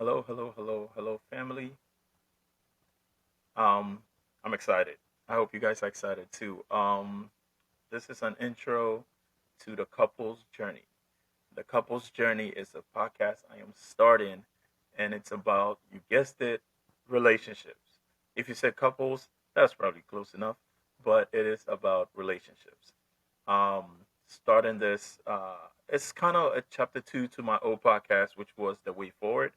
Hello, hello, hello, hello, family. Um, I'm excited. I hope you guys are excited too. This is an intro to the couple's journey. The couple's journey is a podcast I am starting, and it's about, you guessed it, relationships. If you said couples, that's probably close enough, but it is about relationships. Um, Starting this, it's kind of a chapter two to my old podcast, which was The Way Forward.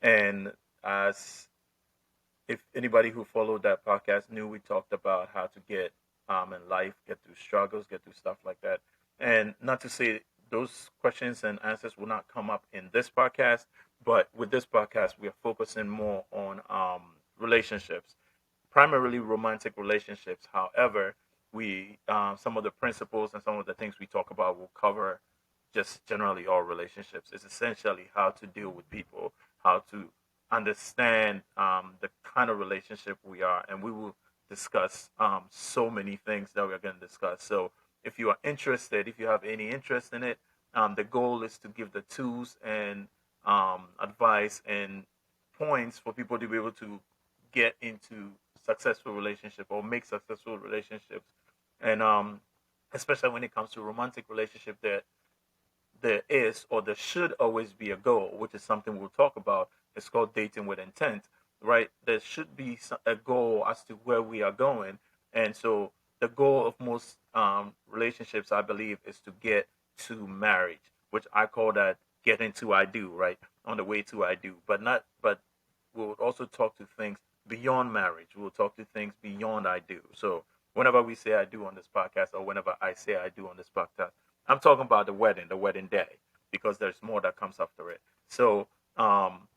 And as if anybody who followed that podcast knew, we talked about how to get in life, get through struggles, get through stuff like that. And not to say those questions and answers will not come up in this podcast, but with this podcast, we are focusing more on relationships, primarily romantic relationships. However, we some of the principles and some of the things we talk about will cover just generally all relationships. It's essentially how to deal with people, how to understand the kind of relationship we are, and we will discuss so many things that we're going to discuss. So, if you are interested, if you have any interest in it, the goal is to give the tools and advice and points for people to be able to get into successful relationship or make successful relationships, and especially when it comes to romantic relationship, there is or there should always be a goal, which is something we'll talk about. It's called dating with intent, right? There should be a goal as to where we are going. And so the goal of most relationships, I believe, is to get to marriage, which I call that getting to I do, right? On the way to I do. But we'll also talk to things beyond marriage. We'll talk to things beyond I do. So whenever we say I do on this podcast, or whenever I say I do on this podcast, I'm talking about the wedding day, because there's more that comes after it. So, um,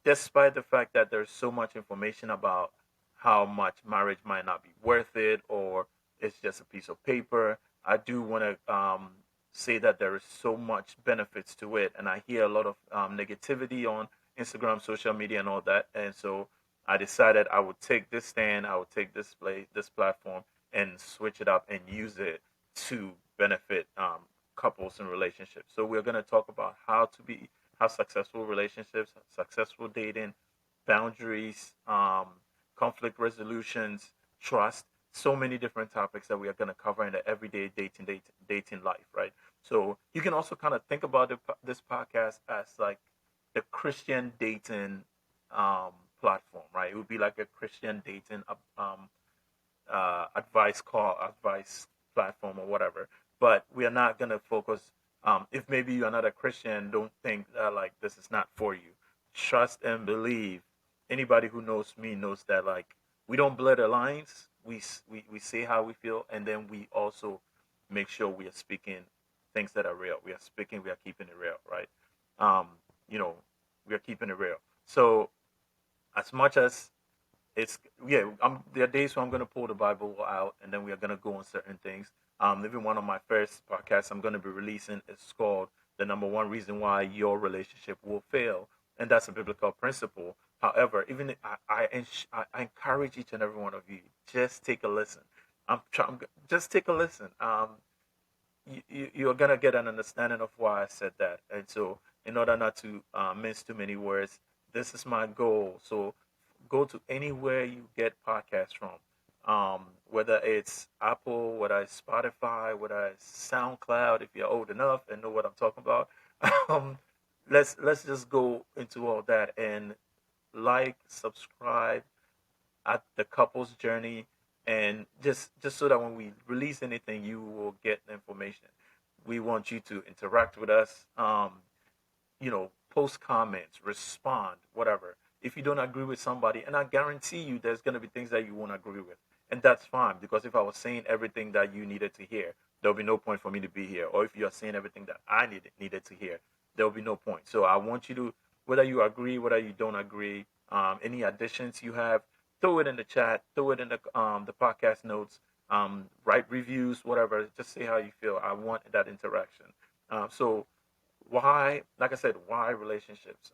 despite the fact that there's so much information about how much marriage might not be worth it, or it's just a piece of paper, I do want to say that there is so much benefits to it, and I hear a lot of negativity on Instagram, social media, and all that. And so I decided I would take this stand, I would take this platform, and switch it up and use it to benefit couples and relationships. So we're going to talk about how successful relationships, successful dating, boundaries, conflict resolutions, trust, so many different topics that we are going to cover in the everyday dating life, right? So you can also kind of think about this podcast as like the Christian dating um, platform, right? It would be like a Christian dating advice call, advice platform, or whatever. But we are not going to focus. If maybe you're not a Christian, don't think that like this is not for you. Trust and believe. Anybody who knows me knows that like we don't blur the lines. We say how we feel, and then we also make sure we are speaking things that are real. We are speaking. We are keeping it real, right? Um, you know, we are keeping it real. So as much as it's yeah, there are days where I'm gonna pull the Bible out, and then we are gonna go on certain things. Even one of my first podcasts I'm gonna be releasing is called "The Number One Reason Why Your Relationship Will Fail," and that's a biblical principle. However, even I encourage each and every one of you, just take a listen. Just take a listen. You're gonna get an understanding of why I said that. And so, in order not to miss too many words, this is my goal. So, go to anywhere you get podcasts from, whether it's Apple, whether it's Spotify, whether it's SoundCloud. If you're old enough and know what I'm talking about, um, let's just go into all that and like, subscribe at the couple's journey, and just so that when we release anything, you will get the information. We want you to interact with us, post comments, respond, whatever. If you don't agree with somebody, and I guarantee you there's going to be things that you won't agree with, and that's fine, because if I was saying everything that you needed to hear, there'll be no point for me to be here. Or if you're saying everything that I needed to hear, there'll be no point. So I want you to, whether you agree, whether you don't agree, any additions you have, throw it in the chat, throw it in the podcast notes, write reviews, whatever. Just say how you feel. I want that interaction. So why, like I said, why relationships?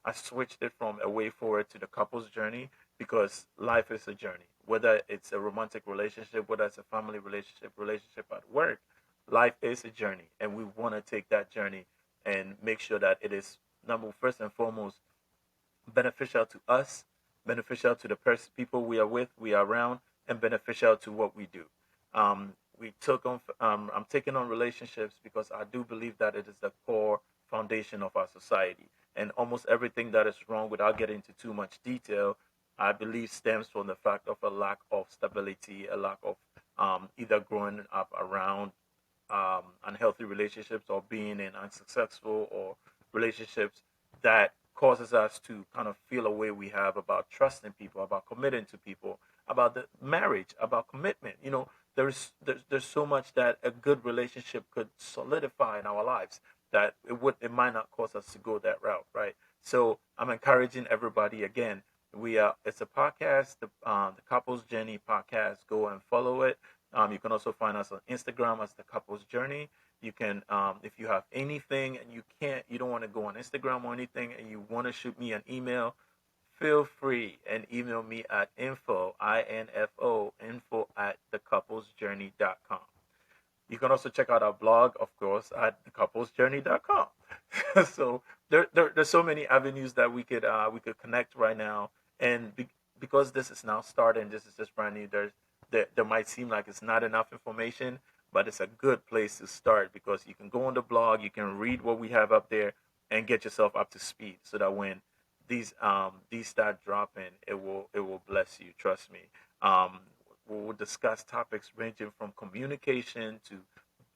I switched it from a way forward to the couple's journey, because life is a journey. Whether it's a romantic relationship, whether it's a family relationship at work, life is a journey, and we want to take that journey and make sure that it is number first and foremost, beneficial to us, beneficial to the people we are with, we are around, and beneficial to what we do. I'm taking on relationships because I do believe that it is the core foundation of our society. And almost everything that is wrong, without getting into too much detail, I believe stems from the fact of a lack of stability, a lack of either growing up around unhealthy relationships or being in unsuccessful or relationships that causes us to kind of feel a way we have about trusting people, about committing to people, about the marriage, about commitment. There's so much that a good relationship could solidify in our lives that it might not cause us to go that route, right? So I'm encouraging everybody again. It's a podcast, the Couples Journey podcast. Go and follow it. You can also find us on Instagram as the Couples Journey. You can, if you have anything and you don't want to go on Instagram or anything, and you want to shoot me an email, feel free and email me at info at thecouplesjourney.com. You can also check out our blog, of course, at thecouplesjourney.com. So there's so many avenues that we could connect right now, and because this is now starting, this is just brand new. There might seem like it's not enough information, but it's a good place to start because you can go on the blog, you can read what we have up there, and get yourself up to speed, so that when these start dropping, it will bless you. Trust me. Um, we'll discuss topics ranging from communication to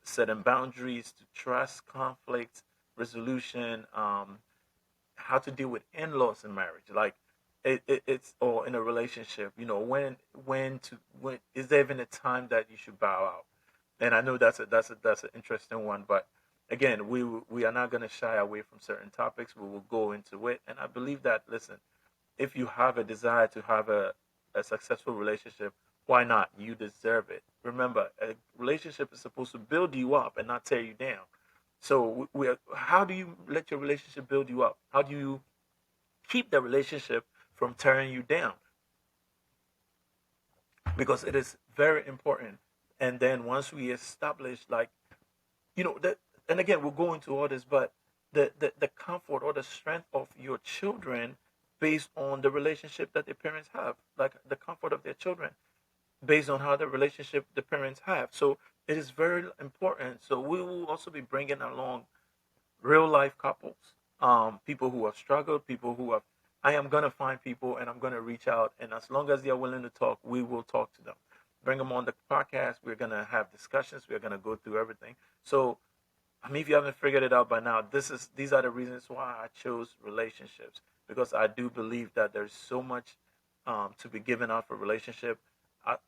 setting boundaries to trust, conflict resolution, how to deal with in-laws in marriage, like it's or in a relationship. When is there even a time that you should bow out? And I know that's an interesting one, but again, we are not going to shy away from certain topics. We will go into it, and I believe that, listen, if you have a desire to have a successful relationship, why not? You deserve it. Remember, a relationship is supposed to build you up and not tear you down. So how do you let your relationship build you up? How do you keep the relationship from tearing you down? Because it is very important. And then once we establish, like, that, and again, we'll go into all this, but the comfort or the strength of your children based on the relationship that their parents have, like the comfort of their children based on how the relationship the parents have. So it is very important. So we will also be bringing along real life couples, people who have struggled, people who have. I am gonna find people and I'm gonna reach out, and as long as they are willing to talk, we will talk to them. Bring them on the podcast. We're gonna have discussions. We're gonna go through everything. So, I mean, if you haven't figured it out by now, these are the reasons why I chose relationships, because I do believe that there's so much to be given out for relationship.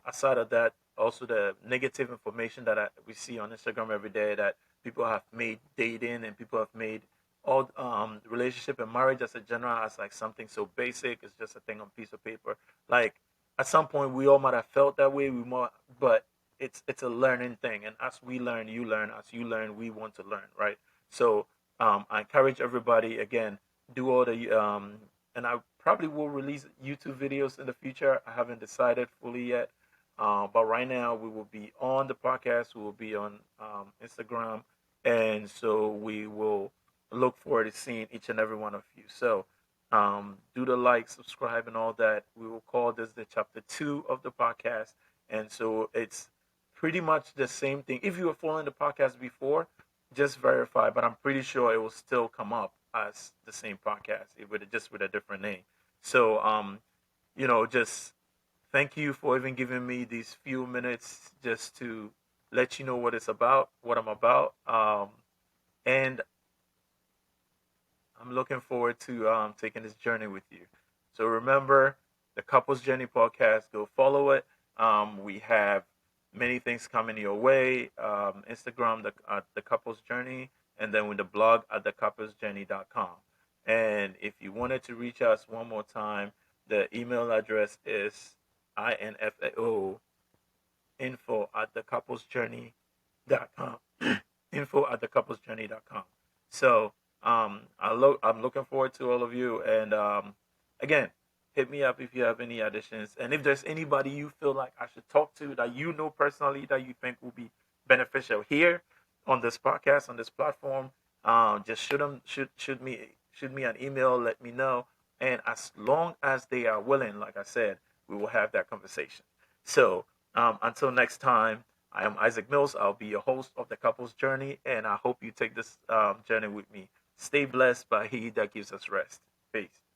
Aside of that, also the negative information that we see on Instagram every day, that people have made dating and people have made all relationship and marriage as a general as like something so basic. It's just a thing on piece of paper. Like, at some point we all might have felt that way. But it's a learning thing, and as we learn, you learn. As you learn, we want to learn, right? So I encourage everybody, again, do all the and I probably will release YouTube videos in the future. I haven't decided fully yet, but right now we will be on the podcast. We will be on Instagram, and so we will look forward to seeing each and every one of you. So do the like, subscribe, and all that. We will call this the chapter 2 of the podcast, and so it's pretty much the same thing. If you were following the podcast before, just verify, but I'm pretty sure it will still come up as the same podcast, just with a different name. So just thank you for even giving me these few minutes just to let you know what it's about, what I'm about, and I'm looking forward to taking this journey with you. So remember, the Couples Journey podcast. Go follow it. We have many things coming your way. Instagram, the Couples Journey, and then with the blog at thecouplesjourney.com. And if you wanted to reach us one more time, the email address is info at thecouplesjourney.com. Info at thecouplesjourney.com. So I'm looking forward to all of you. And again, hit me up if you have any additions. And if there's anybody you feel like I should talk to, that you know personally, that you think will be beneficial here on this podcast, on this platform, just shoot shoot me an email, let me know. And as long as they are willing, like I said, we will have that conversation. So until next time, I am Isaac Mills. I'll be your host of the Couples Journey, and I hope you take this journey with me. Stay blessed by He that gives us rest. Peace.